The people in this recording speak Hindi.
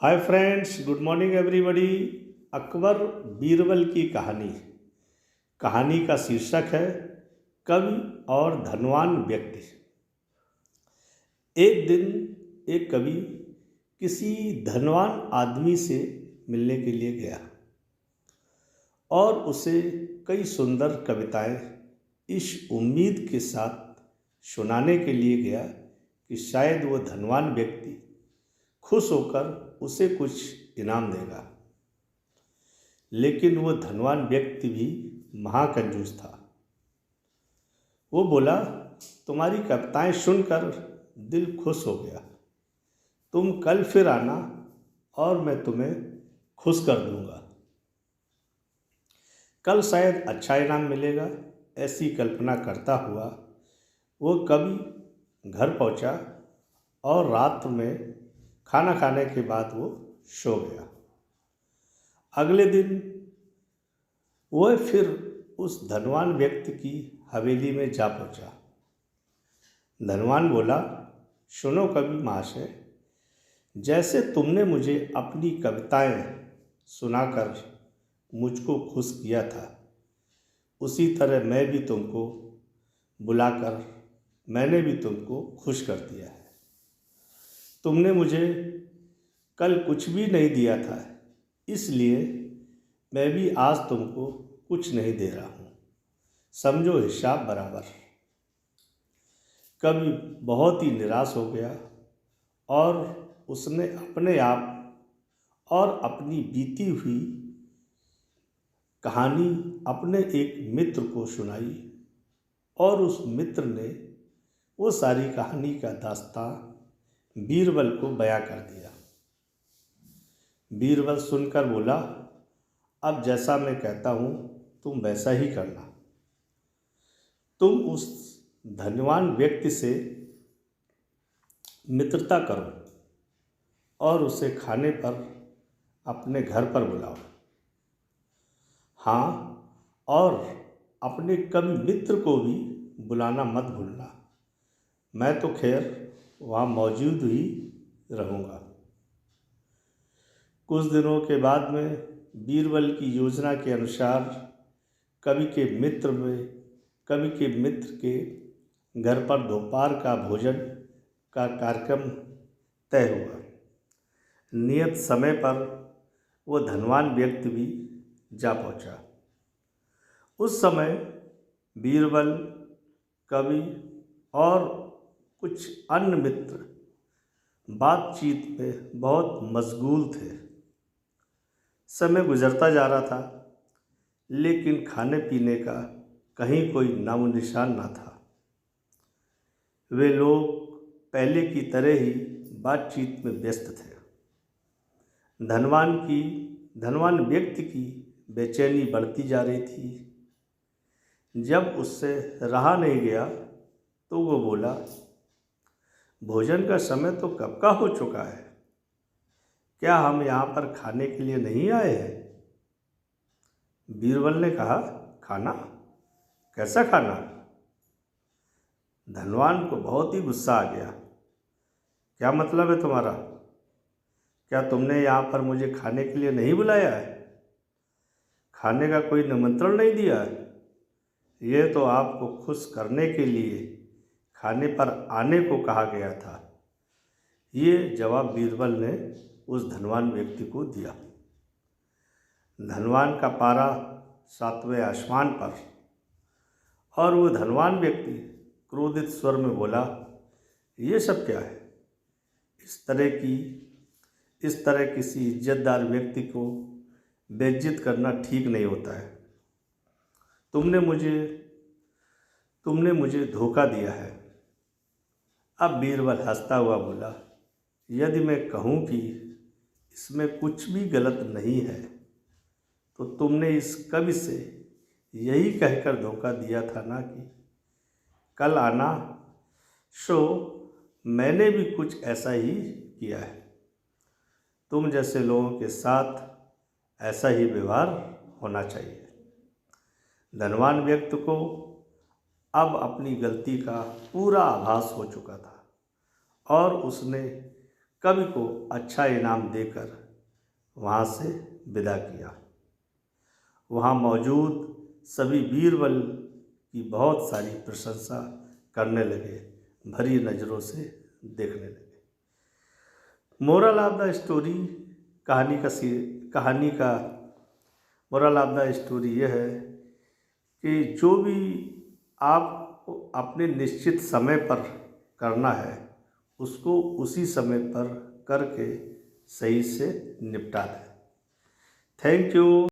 Hi friends, good morning everybody. Akbar Birbal की कहानी। कहानी का शीर्षक है कवि और धनवान व्यक्ति। एक दिन एक कवि किसी धनवान आदमी से मिलने के लिए गया और उसे कई सुंदर कविताएं इस उम्मीद के साथ सुनाने के लिए गया कि शायद वो धनवान व्यक्ति खुश होकर उसे कुछ इनाम देगा। लेकिन वो धनवान व्यक्ति भी महाकंजूस था। वो बोला, तुम्हारी कविताएं सुनकर दिल खुश हो गया। तुम कल फिर आना और मैं तुम्हें खुश कर दूंगा। कल शायद अच्छा इनाम मिलेगा, ऐसी कल्पना करता हुआ वो कवि घर पहुंचा और रात में खाना खाने के बाद वो सो गया। अगले दिन वह फिर उस धनवान व्यक्ति की हवेली में जा पहुंचा। धनवान बोला, सुनो कवि महाशय, जैसे तुमने मुझे अपनी कविताएं सुनाकर मुझको खुश किया था, उसी तरह मैंने भी तुमको खुश कर दिया है। तुमने मुझे कल कुछ भी नहीं दिया था, इसलिए मैं भी आज तुमको कुछ नहीं दे रहा हूँ। समझो हिसाब बराबर। कवि बहुत ही निराश हो गया और उसने अपने आप और अपनी बीती हुई कहानी अपने एक मित्र को सुनाई और उस मित्र ने वो सारी कहानी का दास्तां बीरबल को बयां कर दिया। बीरबल सुनकर बोला, अब जैसा मैं कहता हूँ तुम वैसा ही करना। तुम उस धनवान व्यक्ति से मित्रता करो और उसे खाने पर अपने घर पर बुलाओ। हाँ, और अपने कवि मित्र को भी बुलाना मत भूलना। मैं तो खैर वहाँ मौजूद ही रहूँगा। कुछ दिनों के बाद में बीरबल की योजना के अनुसार कवि के मित्र के घर पर दोपहर का भोजन का कार्यक्रम तय हुआ। नियत समय पर वो धनवान व्यक्ति भी जा पहुंचा। उस समय बीरबल, कवि और कुछ अन्य मित्र बातचीत में बहुत मशगूल थे। समय गुजरता जा रहा था, लेकिन खाने पीने का कहीं कोई नामो निशान ना था। वे लोग पहले की तरह ही बातचीत में व्यस्त थे। धनवान व्यक्ति की बेचैनी बढ़ती जा रही थी। जब उससे रहा नहीं गया तो वो बोला, भोजन का समय तो कब का हो चुका है। क्या हम यहाँ पर खाने के लिए नहीं आए हैं? बीरबल ने कहा, खाना? कैसा खाना? धनवान को बहुत ही गुस्सा आ गया। क्या मतलब है तुम्हारा? क्या तुमने यहाँ पर मुझे खाने के लिए नहीं बुलाया है? खाने का कोई निमंत्रण नहीं दिया है? ये तो आपको खुश करने के लिए खाने पर आने को कहा गया था। ये जवाब बीरबल ने उस धनवान व्यक्ति को दिया। धनवान का पारा 7वें आसमान पर, और वो धनवान व्यक्ति क्रोधित स्वर में बोला, ये सब क्या है? इस तरह किसी इज्जतदार व्यक्ति को बेइज्जत करना ठीक नहीं होता है। तुमने मुझे धोखा दिया है। अब बीरबल हंसता हुआ बोला, यदि मैं कहूँ कि इसमें कुछ भी गलत नहीं है, तो तुमने इस कवि से यही कहकर धोखा दिया था ना कि कल आना। सो मैंने भी कुछ ऐसा ही किया है। तुम जैसे लोगों के साथ ऐसा ही व्यवहार होना चाहिए। धनवान व्यक्ति को अब अपनी गलती का पूरा आभास हो चुका था और उसने कवि को अच्छा इनाम देकर वहाँ से विदा किया। वहाँ मौजूद सभी बीरबल की बहुत सारी प्रशंसा करने लगे, भरी नज़रों से देखने लगे। मोरल ऑफ द स्टोरी, कहानी का मोरल ऑफ द स्टोरी यह है कि जो भी आप अपने निश्चित समय पर करना है उसको उसी समय पर करके सही से निपटा दें। Thank you.